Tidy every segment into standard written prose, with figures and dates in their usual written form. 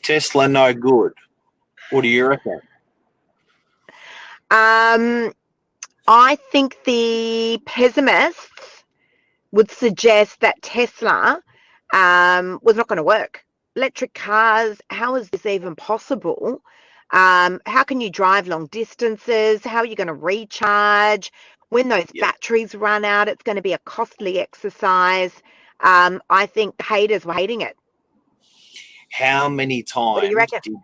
Tesla no good. What do you reckon? Um, I think the pessimists would suggest that Tesla was not going to work. Electric cars, how is this even possible? How can you drive long distances? How are you going to recharge? When those Yep. batteries run out, it's going to be a costly exercise. I think haters were hating it. How many What do you times reckon?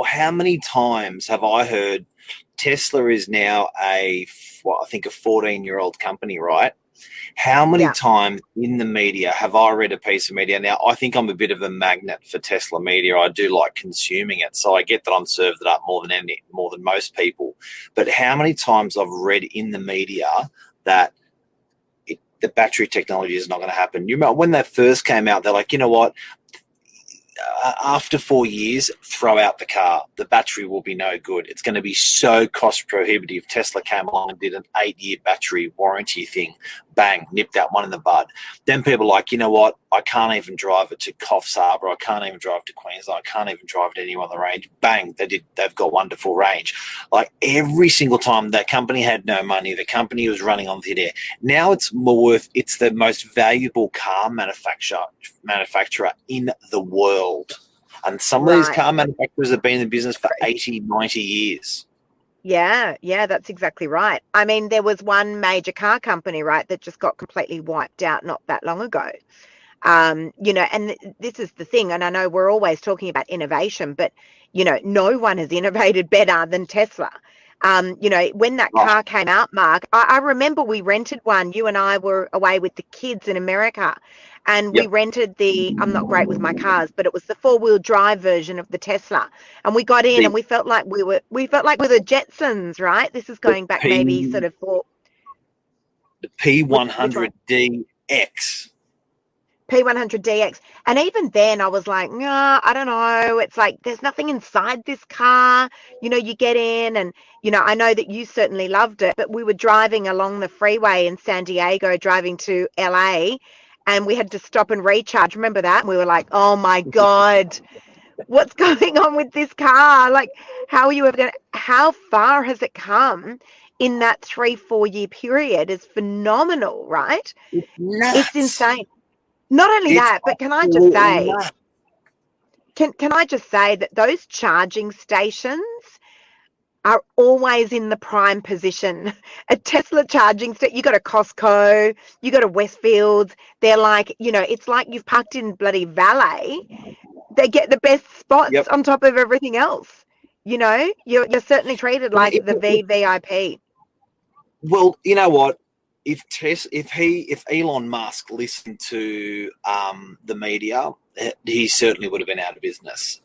how many times have I heard Tesla is now I think a 14-year-old company, right? How many Yeah. times in the media have I read a piece of media? Now, I think I'm a bit of a magnet for Tesla media. I do like consuming it, so I get that I'm served it up more than most people. But how many times I've read in the media that the battery technology is not going to happen? You remember when they first came out, they're like, you know what? After 4 years, throw out the car. The battery will be no good. It's going to be so cost prohibitive. Tesla came along and did an 8-year battery warranty thing. Bang, nipped that one in the bud. Then people are like, you know what? I can't even drive it to Coffs Harbour. I can't even drive to Queensland. I can't even drive it anywhere on the range. Bang, they've got wonderful range. Like every single time that company had no money, the company was running on thin air. Now it's more worth. It's the most valuable car manufacturer in the world. And some of these Right. car manufacturers have been in business for 80, 90 years. Yeah, that's exactly right. I mean, there was one major car company, right, that just got completely wiped out not that long ago. And this is the thing, and I know we're always talking about innovation, but no one has innovated better than Tesla. When that Oh, car came out, Mark, I remember we rented one. You and I were away with the kids in America, and we yep. rented I'm not great with my cars, but it was the four-wheel drive version of the Tesla. And we got in, The, and we felt like we were Jetsons, right? This is the going back maybe P sort of for the which one? P100DX. P100DX. And even then, I was like, nah, I don't know. It's like there's nothing inside this car. You get in, and, I know that you certainly loved it, but we were driving along the freeway in San Diego, driving to LA, and we had to stop and recharge. Remember that? And we were like, oh my God, what's going on with this car? Like, how far has it come in that 3-4 year period is phenomenal, right? It's It's nuts. insane. Not only It's that, but can I just absolutely say, nuts. that those charging stations are always in the prime position. A Tesla charging station, you got a Costco, you got a Westfields. They're like, it's like you've parked in bloody valet. They get the best spots Yep. on top of everything else. You're certainly treated Well, like the VVIP. well, you know what? If Elon Musk listened to the media, he certainly would have been out of business.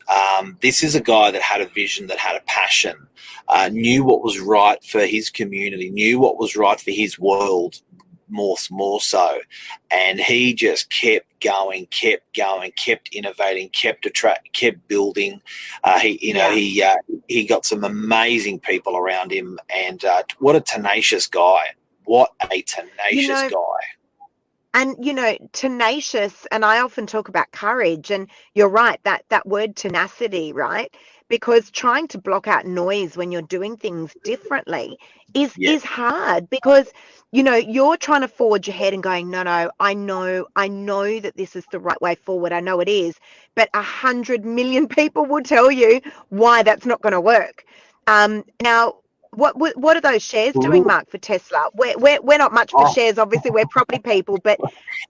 This is a guy that had a vision, that had a passion, knew what was right for his community, knew what was right for his world, more so, and he just kept going, kept innovating, kept building. Yeah. He got some amazing people around him, and what a tenacious guy! What a You tenacious know, guy! And tenacious, and I often talk about courage, and you're right, that word tenacity, right? Because trying to block out noise when you're doing things differently Yeah, is hard, because you're trying to forge ahead and going, no, I know that this is the right way forward. I know it is, but 100 million people will tell you why that's not going to work. Now, what are those shares doing, look, Mark, for Tesla? We're not much for oh, shares, obviously. We're property people, but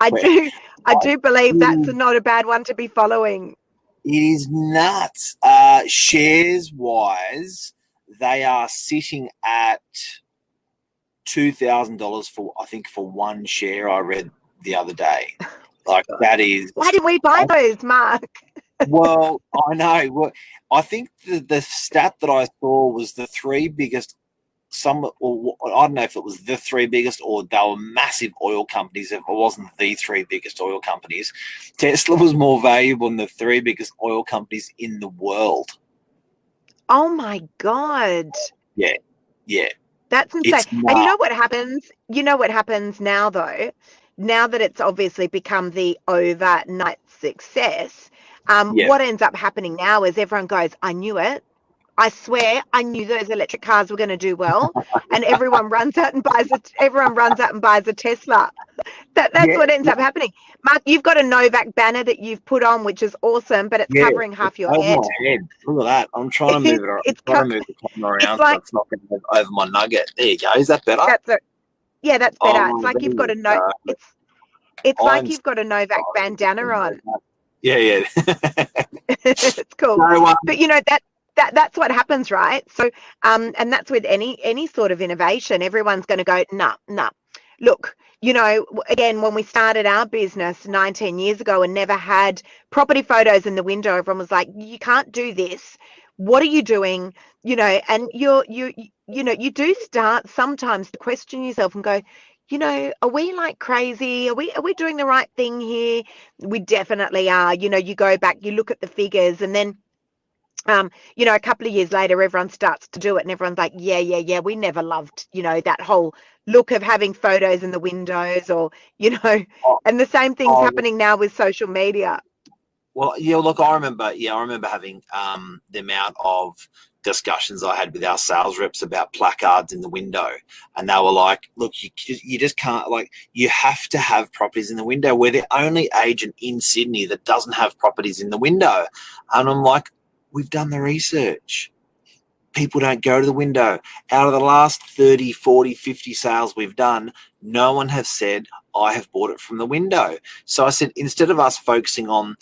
I well, do I oh, do believe that's it not a bad one to be following. is nuts. Shares wise, they are sitting at $2,000 for, I think, for one share. I read the other day. Like that is. Why didn't we buy those, Mark? Well, I know. Well, I think the stat that I saw was the three biggest. Or I don't know if it was the three biggest or they were massive oil companies. If it wasn't the three biggest oil companies, Tesla was more valuable than the three biggest oil companies in the world. Oh my God. Yeah, yeah, That's insane. it's And you not. know what happens? You know what happens now, though? Now that it's obviously become the overnight success, Yeah. What ends up happening now is everyone goes, I knew it. I swear, I knew those electric cars were going to do well, and everyone runs out and buys a Tesla. That's Yeah. what ends up happening. Mark, you've got a Novak banner that you've put on, which is awesome, but it's Yeah. covering It's half your over head. my head. Look at that. I'm trying to move it around. I'm It's trying to move the camera it's around so like it's not going to go over my nugget. There you go. Is that better? that's a yeah, that's Oh, better. It's like you've got there a you no. go. It's like I'm you've got a Novak bandana on. Yeah, yeah. It's cool, So, but that's what happens, right? So, and that's with any sort of innovation. Everyone's going to go, nah, nah. Look, again, when we started our business 19 years ago and never had property photos in the window, everyone was like, you can't do this. What are you doing? And you do start sometimes to question yourself and go, are we like crazy? Are we doing the right thing here? We definitely are. You go back, you look at the figures, and then a couple of years later, everyone starts to do it, and everyone's like, yeah, we never loved, that whole look of having photos in the windows, or, oh, and the same thing's oh, happening now with social media. well, yeah, look, I remember having the amount of discussions I had with our sales reps about placards in the window, and they were like, look, you just can't, like, you have to have properties in the window. We're the only agent in Sydney that doesn't have properties in the window. And I'm like, we've done the research. People don't go to the window. Out of the last 30, 40, 50 sales we've done, no one has said, I have bought it from the window. So I said, instead of us focusing on,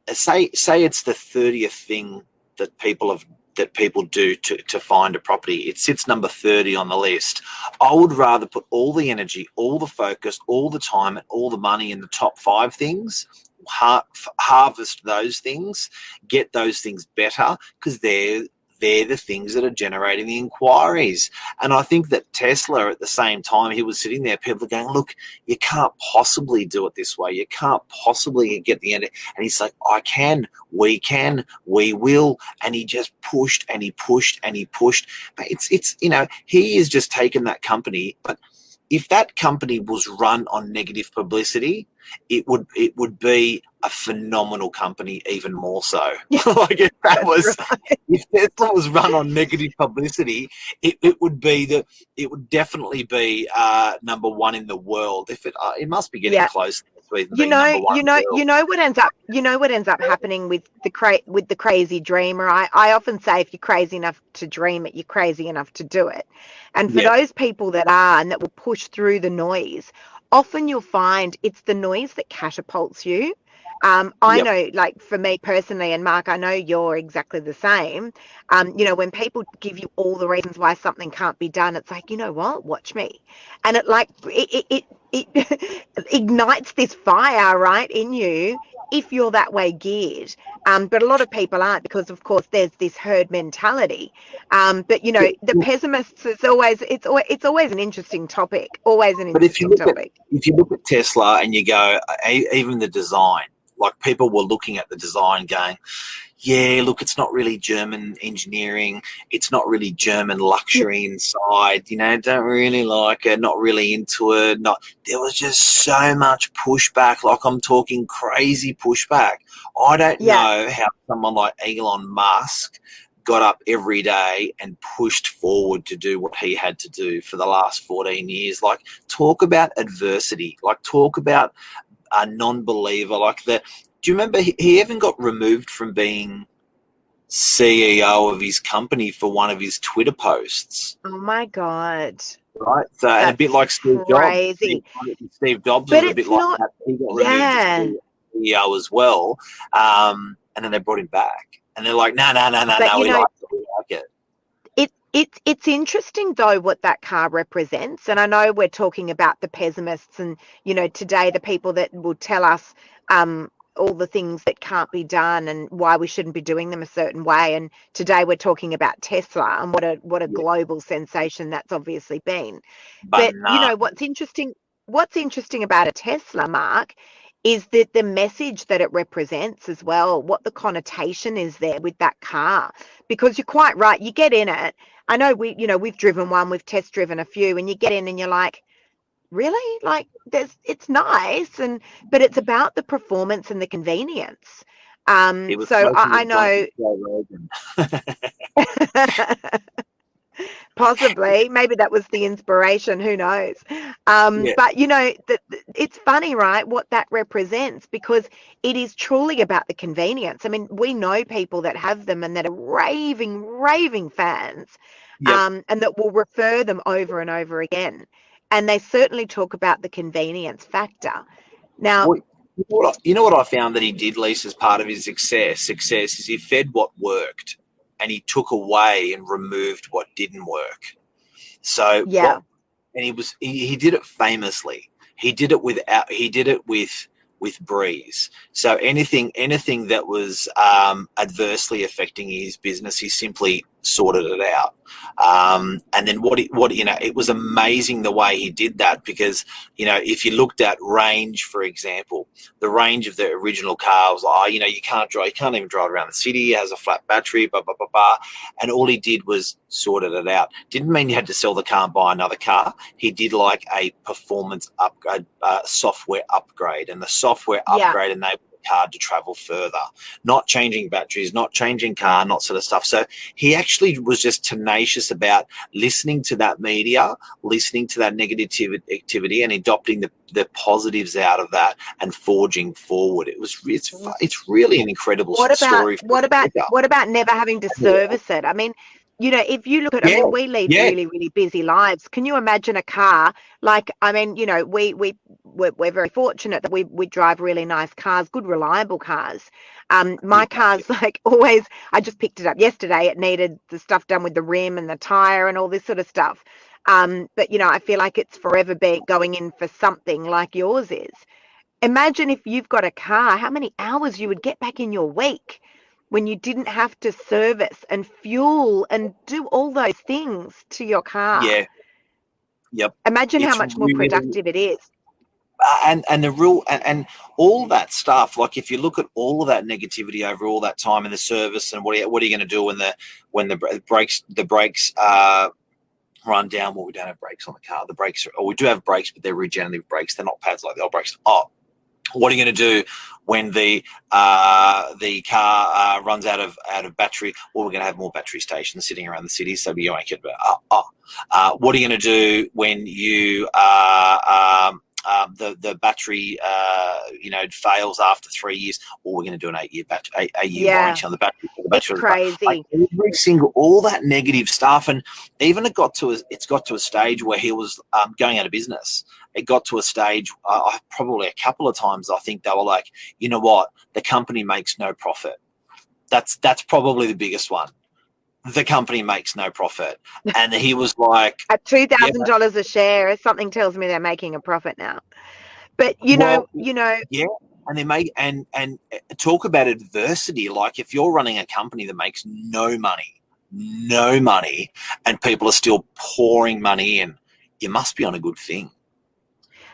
say it's the 30th thing that people do to find a property, it sits number 30 on the list. I would rather put all the energy, all the focus, all the time, and all the money in the top 5 things, harvest those things, get those things better, because they're the things that are generating the inquiries. And I think that Tesla, at the same time he was sitting there, people are going, look, you can't possibly do it this way. You can't possibly get the end. And he's like, I can, we will. And he just pushed and he pushed and he pushed. But it's he has just taken that company. But if that company was run on negative publicity, it would be a phenomenal company, even more so. Like if Tesla was run on negative publicity, it would definitely be number one in the world. If it must be getting close to even being number one. What ends up happening with the crazy dreamer. I often say, if you're crazy enough to dream it, you're crazy enough to do it. And for those people that are, and that will push through the noise, often you'll find it's the noise that catapults you. I know, like, for me personally, and Mark, I know you're exactly the same. When people give you all the reasons why something can't be done, it's like, you know what? Watch me. And it ignites this fire right in you if you're that way geared. But a lot of people aren't, because of course there's this herd mentality. But the pessimists is always an interesting topic. Always an interesting topic. If you look at Tesla and you go, even the design, like, people were looking at the design going, yeah, look, it's not really German engineering. It's not really German luxury inside. Don't really like it, not really into it. There was just so much pushback. Like, I'm talking crazy pushback. I don't know how someone like Elon Musk got up every day and pushed forward to do what he had to do for the last 14 years. Like, talk about adversity. Like, talk about a non-believer. Do you remember he even got removed from being CEO of his company for one of his Twitter posts? Oh my God. Right. So, and a bit like Steve Jobs. Steve Jobs was a bit like that. He got removed as CEO as well. And then they brought him back. And they're like, no, we like it. It's interesting, though, what that car represents. And I know we're talking about the pessimists, and today the people that will tell us all the things that can't be done and why we shouldn't be doing them a certain way. And today we're talking about Tesla and what a global sensation that's obviously been. But what's interesting about a Tesla, Mark, is that the message that it represents as well, what the connotation is there with that car. Because you're quite right, you get in it. I know we've driven one, we've test driven a few, and you get in and you're like, really? Like, it's nice, but it's about the performance and the convenience. He was So smoking I a blunt know. with Joe Rogan. Possibly, maybe that was the inspiration, who knows. Yeah. But it's funny, right, what that represents, because it is truly about the convenience. I mean, we know people that have them and that are raving fans, Yep. and that will refer them over and over again. And they certainly talk about the convenience factor. Now, Well, you know what I found that he did, Lisa, as part of his success is he fed what worked and he took away and removed what didn't work. So yeah, he did it famously. He did it with breeze. So anything that was adversely affecting his business, he simply sorted it out. And then it was amazing the way he did that, because, if you looked at range, for example, the range of the original car was like, you can't even drive around the city. It has a flat battery, blah, blah, blah, blah. And all he did was sorted it out. Didn't mean you had to sell the car and buy another car. He did like a performance upgrade, software upgrade, and the software upgrade enabled the car to travel further, not changing batteries, not changing car, not sort of stuff. So he actually was just tenacious about listening to that media, listening to that negative activity, and adopting the positives out of that and forging forward. It's really an incredible story. What about never having to service it? I mean, if you look at, I Yeah, mean, we lead yeah, really, really busy lives. Can you imagine a car? Like, I mean, we're very fortunate that we drive really nice cars, good, reliable cars. My car's like always, I just picked it up yesterday. It needed the stuff done with the rim and the tire and all this sort of stuff. But I feel like it's forever going in for something like yours is. Imagine if you've got a car, how many hours you would get back in your week when you didn't have to service and fuel and do all those things to your car. yeah, yep. Imagine how It's much more really productive it is. and the real and all that stuff. Like, if you look at all of that negativity over all that time in the service, and what are you going to do when the brakes run down? Well, we don't have brakes on the car. The brakes or we do have brakes, but they're regenerative brakes. They're not pads like the old brakes. What are you going to do when the car runs out of battery? Well, we're going to have more battery stations sitting around the city, so you won't get. What are you going to do when you the battery fails after 3 years? Well, we're going to do an 8-year warranty on the battery. It's crazy. Like, every single, all that negative stuff, and even it's got to a stage where he was going out of business. It got to a stage, probably a couple of times, I think they were like, you know what, the company makes no profit. That's probably the biggest one. The company makes no profit. And he was like, at $2,000 a share, something tells me they're making a profit now. But yeah, and they make and talk about adversity. Like, if you're running a company that makes no money, and people are still pouring money in, you must be on a good thing.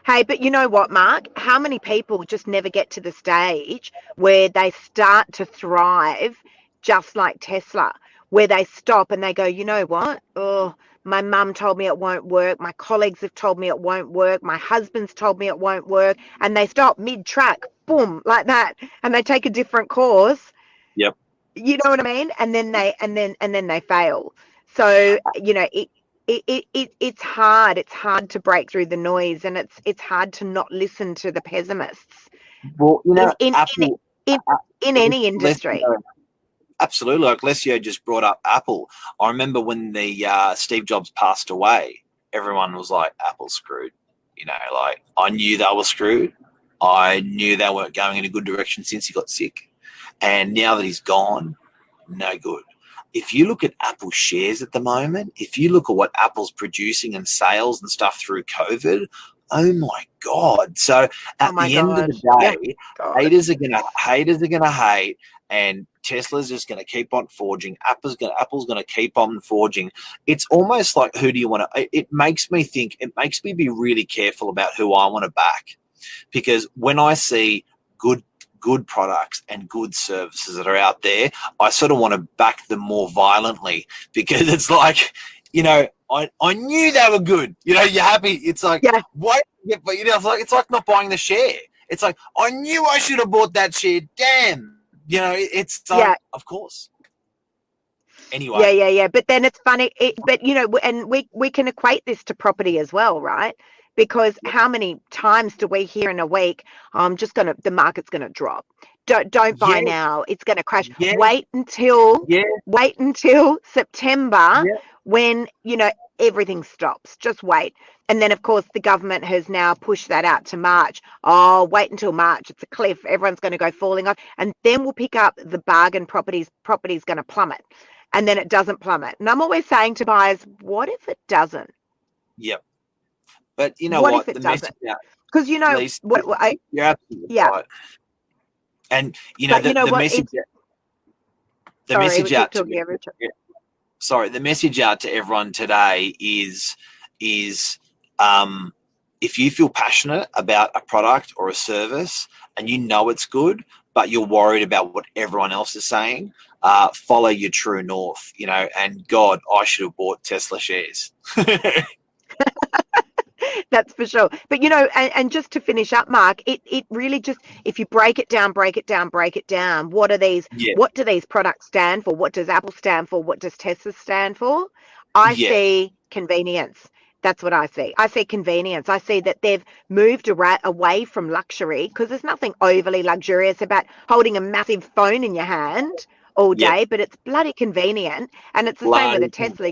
Hey, but you know what, Mark? How many people just never get to the stage where they start to thrive just like Tesla, where they stop and they go, you know what? Oh, my mum told me it won't work. My colleagues have told me it won't work. My husband's told me it won't work. And they stop mid-track, boom, like that. And they take a different course. Yep. You know what I mean? And then they fail. So, it's hard. It's hard to break through the noise, and it's hard to not listen to the pessimists. Well, in any industry. Absolutely. Like Lesio just brought up Apple. I remember when the Steve Jobs passed away, everyone was like, Apple's screwed. Like, I knew they were screwed. I knew they weren't going in a good direction since he got sick. And now that he's gone, no good. If you look at Apple shares at the moment, if you look at what Apple's producing and sales and stuff through COVID, oh my God. So at the end of the day, haters are gonna hate, and Tesla's just gonna keep on forging. Apple's gonna keep on forging. It's almost like, who do you want to? It makes me be really careful about who I want to back, because when I see good products and good services that are out there, I sort of want to back them more violently, because it's like, I knew they were good. You're happy. It's like, why? But it's like not buying the share. It's like, I knew I should have bought that share. Damn, You know, it's like, Yeah. of course. Anyway. Yeah. But then it's funny. But you know, and we can equate this to property as well, right? Because how many times do we hear in a week, the market's gonna drop. Don't buy Yeah, now. It's gonna crash. yeah, Wait until yeah, September yeah, when, you know, everything stops. Just wait. And then of course the government has now pushed that out to March. Oh, wait until March. It's a cliff. Everyone's going to go falling off. And then we'll pick up the bargain properties. Property's going to plummet. And then it doesn't plummet. And I'm always saying to buyers, what if it doesn't? yep. But you know What what? if it The doesn't? message out, Because, you know, Lisa, what you're absolutely yeah. right. And you know, But you know the what? message, the Sorry, we message keep out to talking over each other. sorry, the message out to everyone today is if you feel passionate about a product or a service and you know it's good, but you're worried about what everyone else is saying, follow your true north, you know, and God, I should have bought Tesla shares. That's for sure. But, you know, and just to finish up, Mark, it really just, if you break it down, what Yeah, do these products stand for? What does Apple stand for? What does Tesla stand for? I yeah, see convenience. That's what I see. I see convenience. I see that they've moved away from luxury, because there's nothing overly luxurious about holding a massive phone in your hand all yeah. day, but it's bloody convenient. And it's the same with a Bloody, Tesla.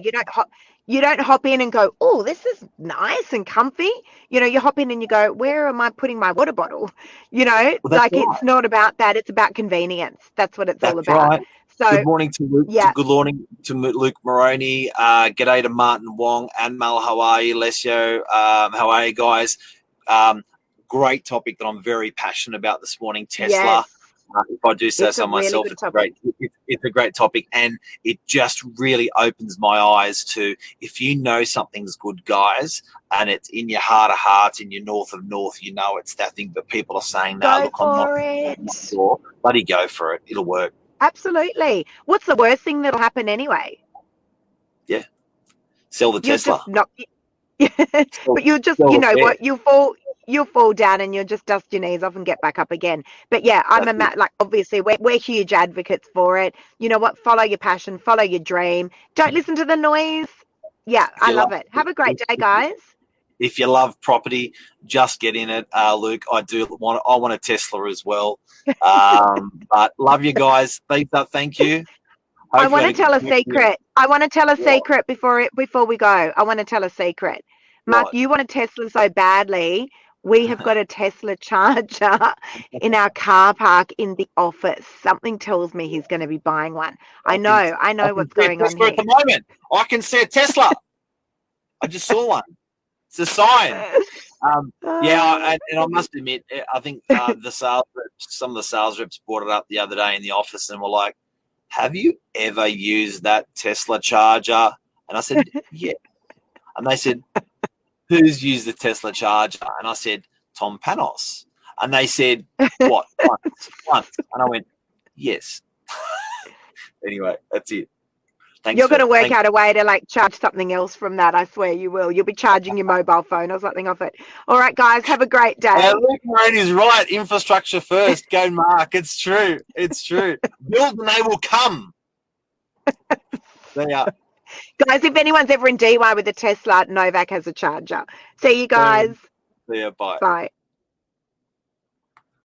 You don't hop in and go, oh, this is nice and comfy. You know, you hop in and you go, where am I putting my water bottle? You know, well, that's like, right. it's not about that. It's about convenience. That's what it's all That's about. right. So, Good morning to Luke. yeah, Good morning to Luke Moroney. G'day to Martin Wong and Mal. How are you, Lesio? How are you guys? Great topic that I'm very passionate about this morning. Tesla. yes, If I do say it's a so really myself, good it's a topic. great topic, and it just really opens my eyes to, if you know something's good, guys, and it's in your heart of hearts, in your north of north, you know it's that thing. But people are saying, "No, Go look, I'm for it. not sure." Bloody go for it; it'll work. Absolutely. What's the worst thing that'll happen anyway? Yeah, sell the You'll Tesla. just not, Sell, but you'll just, sell you the know share. what, you'll fall down and you'll just dust your knees off and get back up again. But yeah, That's it. like, obviously we're huge advocates for it. You know what? Follow your passion, follow your dream. Don't listen to the noise. Yeah, If I you love love, it. Have a great day, guys. if you love property, just get in it, Luke. I want a Tesla as well. But love you guys. Thank you. I Hope you want had to a tell good a secret. I want to tell a What? secret before we go. I want to tell a secret. Mark, What? you want a Tesla so badly. We have got a Tesla charger in our car park in the office. Something tells me he's going to be buying one. I know I what's can see a going on Tesla here. at the moment. I can see a Tesla. I just saw one. It's a sign. And I must admit, I think some of the sales reps brought it up the other day in the office and were like, "Have you ever used that Tesla charger?" And I said, "Yeah." And they said, "Who's used the Tesla charger?" And I said, "Tom Panos." And they said, "What? Once." And I went, "Yes." Anyway, that's it. Thanks. You're going to work out a way to, like, charge something else from that. I swear you will. You'll be charging your mobile phone or something off it. All right, guys, have a great day. Luke Moroney is right. Infrastructure first. Go, Mark. It's true. It's true. Build and they will come. They are. Guys, if anyone's ever in DY with a Tesla, Novak has a charger. See you guys. See ya. Bye. Bye.